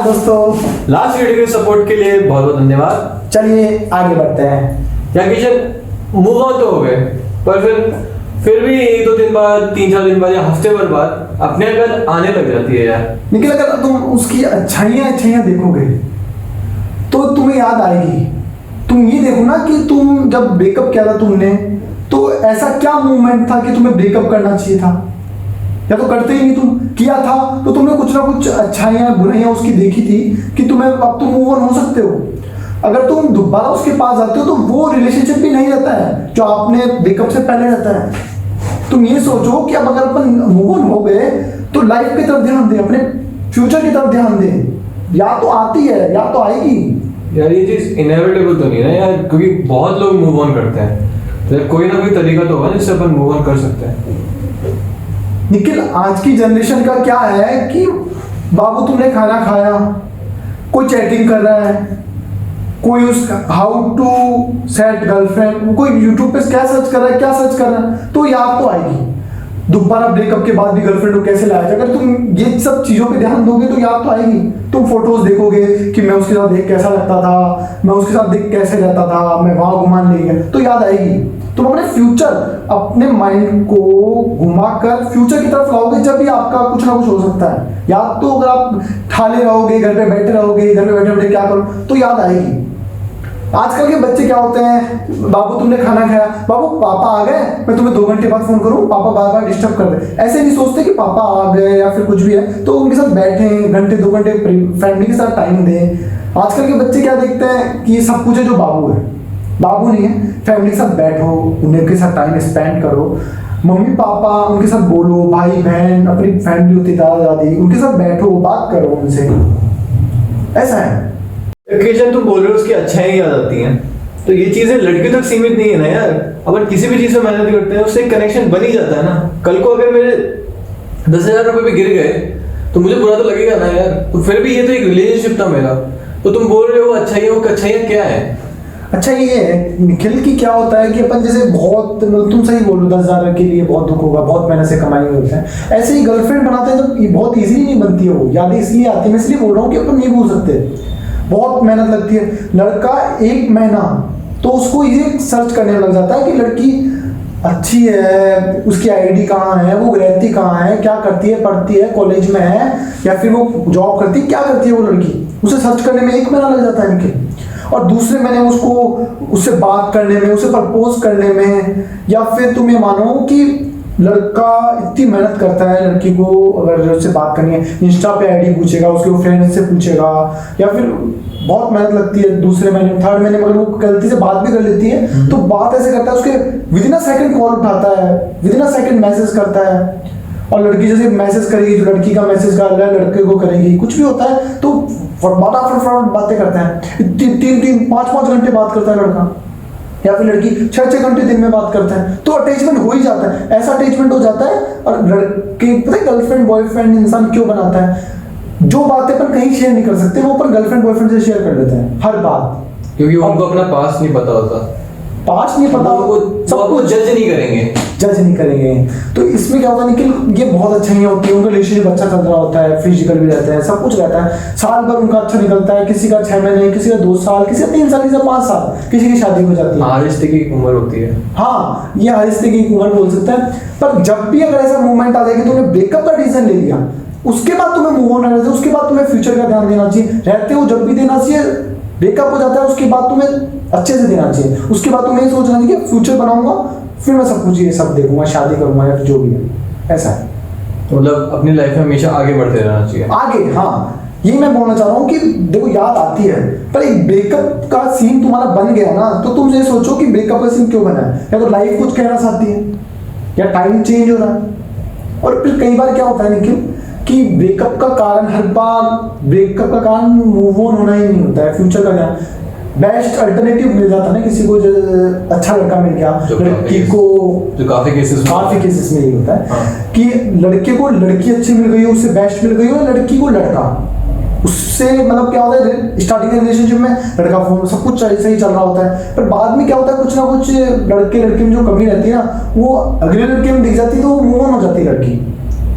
दोस्तों, last video के support के लिए बहुत बहुत धन्यवाद। चलिए आगे बढ़ते हैं। या किशन मूव ऑन तो हो गए, पर फिर भी एक दो दिन बाद, 3-4 दिन बाद या हफ्ते भर बाद अपने अकल आने लग जाती है यार। निखिल, अगर तुम उसकी अच्छाइयाँ देखोगे तो तुम्हें याद आएगी। तुम ये देखो ना कि तुम जब ब्रेकअप किया था तुमने, तो ऐसा क्या मूवमेंट था कि तुम्हें ब्रेकअप करना चाहिए था, या तो करते ही नहीं। तुम किया था तो तुमने कुछ ना कुछ अच्छाइयाँ बुराइयाँ उसकी देखी थी कि तुम्हें अब तुम मूव ऑन हो सकते हो। अगर तुम दोबारा उसके पास जाते हो तो वो रिलेशनशिप भी नहीं रहता है जो आपने ब्रेकअप से पहले रहता है। तुम ये सोचो कि अब अगर अपन मूव ऑन हो गए तो लाइफ की तरफ ध्यान दें, अपने फ्यूचर की तरफ ध्यान दें। या तो आती है या तो आएगी। यार ये चीज इनएविटेबल तो नहीं ना यार, क्योंकि बहुत लोग मूव ऑन करते हैं, तो कोई ना कोई तरीका तो होगा जिससे अपन मूव ऑन कर सकते हैं। निखिल, आज की जनरेशन का क्या है कि बाबू तुमने खाना खाया, कोई चैटिंग कर रहा है, कोई उस हाउ टू सेट गर्लफ्रेंड, कोई यूट्यूब पे क्या सर्च कर रहा है, क्या सर्च कर रहा है, तो याद तो आएगी। दोबारा ब्रेकअप के बाद भी गर्लफ्रेंड को कैसे लाया जाए, अगर तुम ये सब चीजों पे ध्यान दोगे तो याद तो आएगी। तुम फोटोज देखोगे कि मैं उसके साथ देख कैसा लगता था, मैं उसके साथ देख कैसे रहता था, मैं वहां घुमान ले गया, तो याद आएगी। तुम अपने फ्यूचर, अपने माइंड को घुमाकर फ्यूचर की तरफ लाओगे जब भी आपका कुछ ना कुछ हो सकता है। याद तो अगर आप ठाले रहोगे, घर पे बैठे रहोगे, घर पे बैठे बैठे क्या करो, तो याद आएगी। आजकल के बच्चे क्या होते हैं, बाबू तुमने खाना खाया, बाबू पापा आ गए, मैं तुम्हें 2 घंटे बाद फोन करूं, पापा बार बार डिस्टर्ब कर दे। ऐसे नहीं सोचते कि पापा आ गए या फिर कुछ भी है तो उनके साथ बैठे घंटे 2 घंटे फैमिली के साथ टाइम दें। आजकल के बच्चे क्या देखते हैं कि सब कुछ है जो बाबू है, बाबू नहीं है। फैमिली के साथ बैठो, उनके साथ टाइम स्पेंड करो, मम्मी पापा उनके साथ बोलो, भाई बहन अपनी फैमिली होती दादा दादी उनके साथ बैठो, बात करो उनसे। ऐसा है। किशन तुम बोल रहे हो उसकी अच्छाई याद आती हैं, तो ये चीजें लड़के तक सीमित नहीं है ना यार। अपन किसी भी चीज में मेहनत करते हैं उससे एक कनेक्शन बन ही जाता है ना। कल को अगर मेरे 10,000 रुपए भी गिर गए तो मुझे बुरा तो लगेगा ना यार, तो फिर भी ये तो एक रिलेशनशिप था मेरा। तो तुम बोल रहे हो अच्छाइयों का, अच्छाइयाँ क्या है? अच्छा ये है निखिल की क्या होता है कि अपन जैसे बहुत, तुम सही बोल रहे हो, 10,000 के लिए बहुत दुख होगा, बहुत मेहनत से कमाई होते हैं। ऐसे ही गर्लफ्रेंड बनाते हैं तो ये बहुत इजीली नहीं बनती है। वो यादें इसलिए आती है, मैं इसलिए बोल रहा हूँ कि अपन नहीं भूल सकते। बहुत मेहनत लगती है। लड़का 1 महीना तो उसको ये सर्च करने में लग जाता है कि लड़की अच्छी है, उसकी आईडी कहाँ है, वो रहती कहाँ है, क्या करती है, पढ़ती है, कॉलेज में है या फिर वो जॉब करती है, क्या करती है वो लड़की, उसे सर्च करने में 1 महीना लग जाता है इनके। और दूसरे महीने उसको उससे बात करने में, उसे प्रपोज करने में, या फिर तुम ये मानो कि लड़का इतनी मेहनत करता है लड़की को अगर उससे बात करनी है, इंस्टा पे आईडी पूछेगा, उसके फ्रेंड से पूछेगा, या फिर बहुत मेहनत लगती है। दूसरे महीने 3rd महीने में अगर वो गलती से बात भी कर लेती है तो बात ऐसे करता है, उसके विदिन अ सेकंड कॉल उठाता है, विदिन अ सेकंड मैसेज करता है। और लड़की जैसे मैसेज करेगी, जो लड़की का मैसेज कर रहा है लड़के को करेगी, कुछ भी होता है तो फटाफट बातें करते हैं। 3-3, 5-5 घंटे बात करता है लड़का, या फिर लड़की 6-6 घंटे दिन में बात करते हैं, तो अटैचमेंट हो ही जाता है। ऐसा अटैचमेंट हो जाता है। और लड़के पता है गर्लफ्रेंड बॉयफ्रेंड इंसान क्यों बनाता है? जो बातें अपन कहीं शेयर नहीं कर सकते वो अपन गर्लफ्रेंड बॉयफ्रेंड से शेयर कर लेते हैं हर बात, क्योंकि उनको अपना पास नहीं पता होता, पास नहीं पता, सबको जज नहीं करेंगे। तो इसमें क्या होता है निखिल, ये बहुत अच्छाइयाँ होती है, उनका रिलेशनशिप अच्छा चल रहा होता है, फिजिकल भी रहता है, सब कुछ रहता है, साल भर उनका अच्छा निकलता है। किसी का 6 महीने, किसी का 2 साल, किसी का 3 साल, किसी का 5 साल, किसी की शादी हो जाती है। हर रिश्ते की एक उम्र होती है। हाँ, ये हर रिश्ते की एक उम्र बोल सकता है। पर जब भी अगर ऐसा मूवमेंट आ जाए कि तुमने ब्रेकअप का डिसीजन ले लिया, उसके बाद तुम्हें मूव ऑन रहना चाहिए, उसके बाद तुम्हें फ्यूचर का ध्यान देना चाहिए। रहते हो जब भी देना चाहिए, ब्रेकअप हो जाता है उसके बाद तुम्हें अच्छे से देना चाहिए। उसके बाद तुम्हें सोचना चाहिए कि फ्यूचर बनाऊंगा, फिर मैं सब कुछ ये सब देखूंगा, शादी करूंगा या जो भी है। ऐसा है, मतलब अपनी लाइफ में हमेशा आगे बढ़ते रहना चाहिए। आगे, हाँ, ये मैं बोलना चाह रहा हूँ कि देखो याद आती है, पर एक ब्रेकअप का सीन तुम्हारा बन गया ना, तो तुम ये सोचो कि ब्रेकअप का सीन क्यों बना है। या तो लाइफ कुछ कहना चाहती है, या टाइम चेंज हो रहा है। और फिर कई बार क्या होता है निखिल कि ब्रेकअप का कारण, हर बार ब्रेकअप का कारण मूव ऑन होना ही नहीं होता है, फ्यूचर का क्या बेस्ट अल्टरनेटिव मिल जाता है ना किसी को, जो अच्छा लड़का मिल गया लड़की को, जो काफी केसेस में ये होता है। हाँ। कि लड़के को लड़की अच्छी मिल गई हो, उससे बेस्ट मिल गई हो, लड़की को लड़का, उससे मतलब क्या होता है स्टार्टिंग रिलेशनशिप में लड़का फोन सब कुछ सही चल रहा होता है, पर बाद में क्या होता है कुछ ना कुछ लड़के में जो कमी रहती है ना वो अगले लड़के में दिख जाती है, तो वो मूव ऑन हो जाती है लड़की।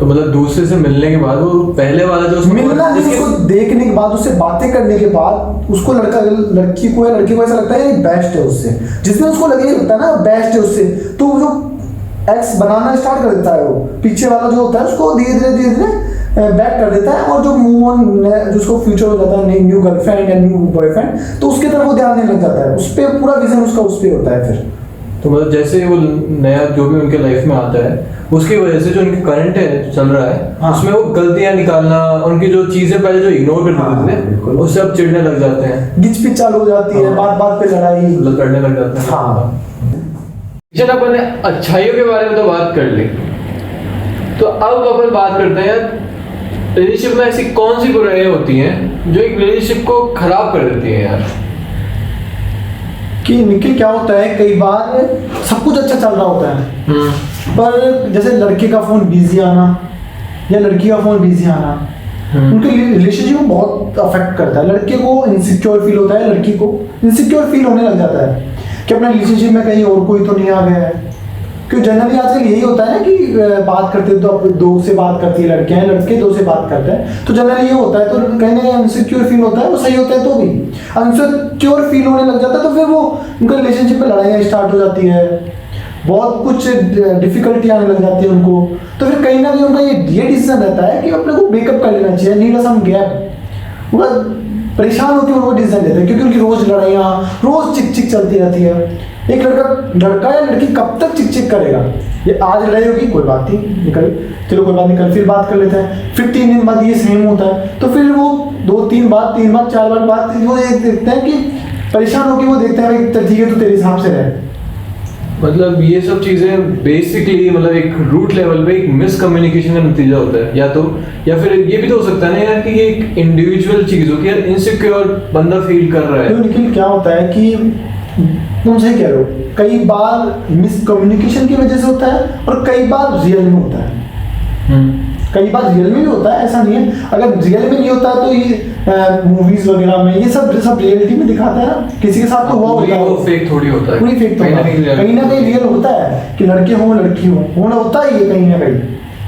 तो मतलब दूसरे से मिलने के बाद वो पहले वाला जो उसको मिलना नहीं, उसको देखने के बाद, उससे बातें करने के बाद उसको लड़की को या लड़के को ऐसा लगता है ये बेस्ट है उससे, जिसमें उसको लगे लगता है ना बेस्ट है उससे, तो वो जो एक्स बनाना स्टार्ट कर देता है, वो पीछे वाला जो होता है उसको धीरे धीरे बैक कर देता है, और जो मूव ऑन जो उसको फ्यूचर हो जाता है, न्यू गर्लफ्रेंड या न्यू बॉयफ्रेंड, तो उसके तरफ वो ध्यान देने लग जाता है, उस पर पूरा विजन उसका उस पर होता है फिर। तो मतलब जैसे वो नया जो भी उनके लाइफ में आता है उसकी वजह से जो उनके करंट है चल रहा है, हाँ। उसमें वो गलतियां निकालना, उनकी जो चीजें पहले जो इग्नोर करते हाँ, थे बिल्कुल। उससे अब चिढ़ने लग जाते हैं, गिच पिच चालू हो जाती है, हाँ। बात बात पे लड़ाई। लड़ने लग जाते हैं। हाँ। चल अपन ने अच्छाइयों के बारे में तो बात कर ली, तो अब अपन बात करते हैं यार रिलेशनशिप में ऐसी कौन सी बुराइयां होती हैं जो एक रिलेशनशिप को खराब कर देती है यार। कि निखिल क्या होता है, कई बार सब कुछ अच्छा चल रहा होता है, पर जैसे लड़के का फोन बिजी आना या लड़की का फोन बिजी आना उनके रिलेशनशिप को बहुत अफेक्ट करता है। लड़के को इनसिक्योर फील होता है, लड़की को इनसिक्योर फील होने लग जाता है कि अपने रिलेशनशिप में कहीं और कोई तो नहीं आ गया है, क्योंकि जनरली आजकल यही होता है ना कि बात करते तो अब दो से बात करती है लड़कियां, लड़के दो से बात करते हैं, तो जनरली ये होता है, तो कहीं ना कहीं इनसिक्योर फील होता है, वो सही होता है तो भी इनसिक्योर फील होने लग जाता है, तो फिर वो उनका रिलेशनशिप में लड़ाइयाँ स्टार्ट हो जाती है, बहुत कुछ डिफिकल्टी आने लग जाती है उनको, तो फिर कहीं ना कहीं उनका ये डिसीजन रहता है कि अपने को ब्रेकअप कर लेना चाहिए, नीड सम गैप। वो परेशान होकर वो डिसीजन लेते हैं, क्योंकि उनकी रोज लड़ाइयाँ, रोज चिक चिक चलती रहती है। एक लड़का या लड़की कब तक चिक चिक करेगा, ये आज लड़ाई होगी कोई बात नहीं, निकल चलो कोई बात नहीं, कल फिर बात कर लेते हैं, फिर 3 दिन बाद ये सेम होता है, तो फिर वो 2-3 बार 3 बार 4 बार बात वो देखते हैं कि परेशान होकर वो देखते हैं भाई ठीक है तो तेरे हिसाब से रहे। मतलब ये सब चीजें बेसिकली मतलब एक रूट लेवल पे एक मिसकम्युनिकेशन का नतीजा होता है, या फिर ये भी तो हो सकता है ना यार कि ये एक इंडिविजुअल चीज हो कि यार इनसिक्योर बंदा फील कर रहा है। निखिल क्या होता है कि तुम सही कह रहे हो, कई बार मिसकम्युनिकेशन की वजह से होता है और कई बार रियल में होता है, कई बार रियल में भी होता है, ऐसा नहीं है। अगर रियल में नहीं होता तो ये मूवीज वगैरह में ये सब रियलिटी में दिखाता है ना, किसी के साथ तो हुआ होता है, वो फेक थोड़ी होता है, पूरी फेक तो होता है, कहीं ना कहीं रियल होता है कि लड़के हों लड़की हो, होना होता है ये कहीं ना कहीं।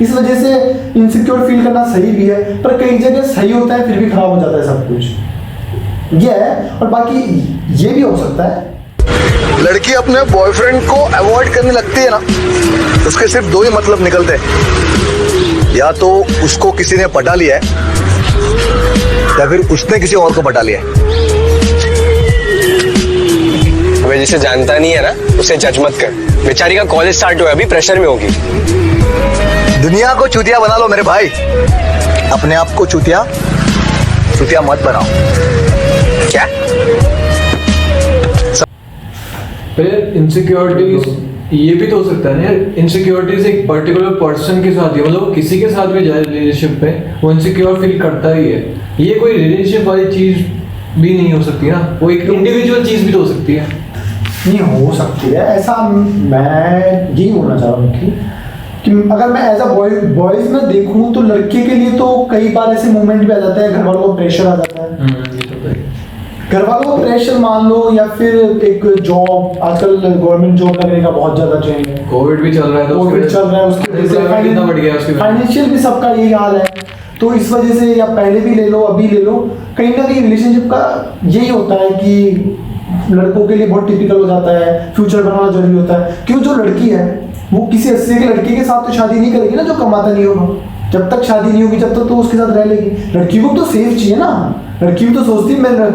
इस वजह से इनसिक्योर फील करना सही भी है, पर कई जगह सही होता है फिर भी खराब हो जाता है सब कुछ, ये है। और बाकी ये भी हो सकता है लड़की अपने बॉयफ्रेंड को अवॉइड करने लगती है ना, उसके सिर्फ 2 ही मतलब निकलते हैं, या तो उसको किसी ने पटा लिया है या फिर उसने किसी और को पटा लिया है। अबे जिसे जानता नहीं है ना उसे जज मत कर, बेचारी का कॉलेज स्टार्ट हुआ है, अभी प्रेशर में होगी। दुनिया को चूतिया बना लो मेरे भाई, अपने आप को चूतिया मत बनाओ। क्या फिर इनसिक्योरिटीज ये भी तो हो सकता है ना यार, इनसिक्योरिटीज एक पर्टिकुलर पर्सन के साथ ही, मतलब वो किसी के साथ भी जाए रिलेशनशिप में वो इनसिक्योर फील करता ही है। ये कोई रिलेशनशिप वाली चीज भी नहीं हो सकती ना, वो एक इंडिविजुअल चीज भी तो हो सकती है। नहीं हो सकती है ऐसा, मैं यही बोलना चाह रहा हूँ कि अगर मैं एज अ बॉयज में देखूं तो लड़के के लिए तो कई बार ऐसे मोमेंट भी आ जाते हैं, घर वालों को प्रेशर आ जाता है, घर वालों को प्रेशर मान लो, या फिर एक जॉब, आजकल गवर्नमेंट जॉब लगने का बहुत ज्यादा ट्रेंड है, कोविड भी चल रहा है, तो कोविड चल रहा है, उसकी वजह से कितना बढ़ गया उसकी फाइनेंशियल भी सबका यही हाल है, तो इस वजह से या पहले भी ले लो अभी ले लो, कहीं ना कहीं रिलेशनशिप का यही होता है कि लड़कों के लिए बहुत टिपिकल हो जाता है, फ्यूचर बनाना जरूरी होता है, क्यों जो लड़की है वो किसी अस्सी के लड़के के साथ तो शादी नहीं करेगी ना जो कमाता नहीं होगा, जब तक शादी नहीं होगी जब तक तो उसके साथ रह लेगी। लड़की को तो सेफ चाहिए ना, लड़की भी तो सोचती है मेरा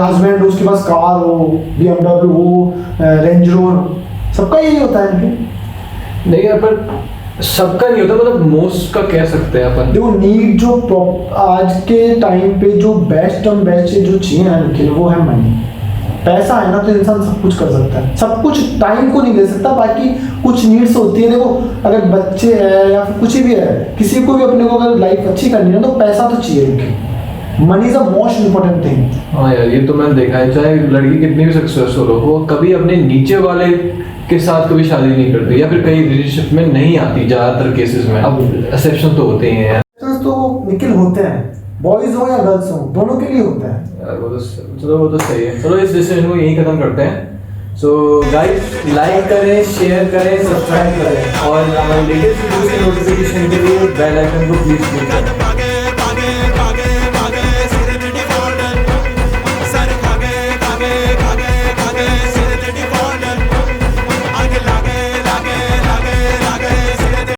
हस्बैंड हो, उसके पास कार हो, BMW हो, रेंज रोवर, सबका यही होता है इनके। नहीं यार, पर सबका नहीं होता, मतलब मोस्ट का कह सकते हैं अपन। देखो नीड जो आज के टाइम पे जो बेस्ट जो चाहिए ना निखिल, वो है मनी। पैसा है ना तो इंसान सब कुछ कर सकता है, सब कुछ टाइम को नहीं दे सकता, बाकी कुछ नीड्स होती है। देखो अगर बच्चे हैं या फिर कुछ भी है, किसी को भी अपने को अगर लाइफ अच्छी करनी है तो पैसा तो चाहिए उनकी, money is the most important thing. हाँ यार, ये तो मैंने देखा है, चाहे लड़की कितनी भी सक्सेसफुल हो, वो कभी अपने नीचे वाले के साथ कभी शादी नहीं करती, या फिर कहीं रिलेशनशिप में नहीं आती ज्यादातर केसेस में। अब एक्सेप्शन तो होते ही हैं यार, तो निखिल होते हैं, बॉयज हो या गर्ल्स हो, दोनों के लिए होता है यार। वो तो चलो, वो तो सही है। चलो इस डिसीजन को यहीं खत्म करते हैं। सो गाइस लाइक करें, शेयर करें, सब्सक्राइब करें और हमारे लेटेस्ट वीडियोस के नोटिफिकेशन के लिए बेल आइकन को प्लीज क्लिक करें।